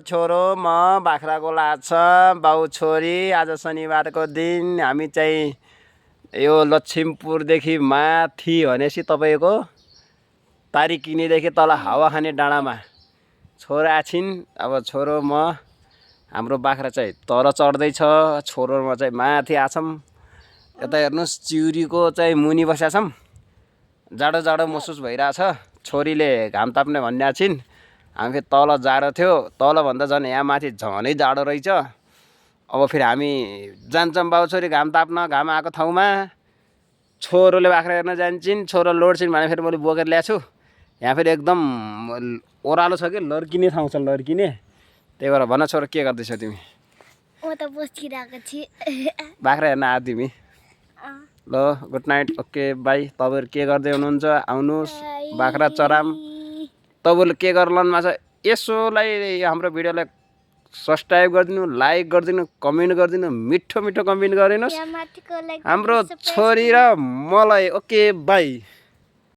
छोरो म बाख्राको लाछ बाउ छोरी आज शनिबारको दिन हामी चाहिँ यो लक्ष्मीपुरदेखि माथि भनेपछि तपाईँको तारिकिनीदेखि तल हावाखाने डाँडामा छोरा छिन्। अब छोरो म हाम्रो बाख्रा चाहिँ तर चढ्दैछ, छोरो म चाहिँ माथि आछौँ। यता हेर्नुहोस् चिउरीको चाहिँ मुनि बसेका छौँ। जाडो जाडो महसुस भइरहेछ। छोरीले घाम ताप्ने भन्ने छिन्। हामी फेरि तल जाडो थियो, तलभन्दा झन् यहाँ माथि झनै जाडो रहेछ। अब फेरि हामी जान्छौँ बाउ छोरी घाम ताप्न घाम आएको ठाउँमा। छोरोले बाख्रा हेर्न जान्छन्, छोरो लोड्छिन् भने फेरि मैले बोकेर ल्याएको छु। यहाँ फेरि एकदम ओह्रालो छ कि लड्किने ठाउँ छ, लड्किने। त्यही भएर भन छोरो के गर्दैछौ तिमी? म त बसिरहेको छु। बाख्रा हेर्न आयो तिमी? ल गुड नाइट, ओके बाई। तपाईँहरू के गर्दै हुनुहुन्छ आउनुहोस् बाख्रा चराम। तपाईँहरूले के गर्नु भएको छ यसोलाई हाम्रो भिडियोलाई सब्सक्राइब गरिदिनु, लाइक गरिदिनु, कमेन्ट गरिदिनु, मिठो मिठो कमेन्ट गरिदिनुहोस् हाम्रो छोरी र मलाई। Okay by.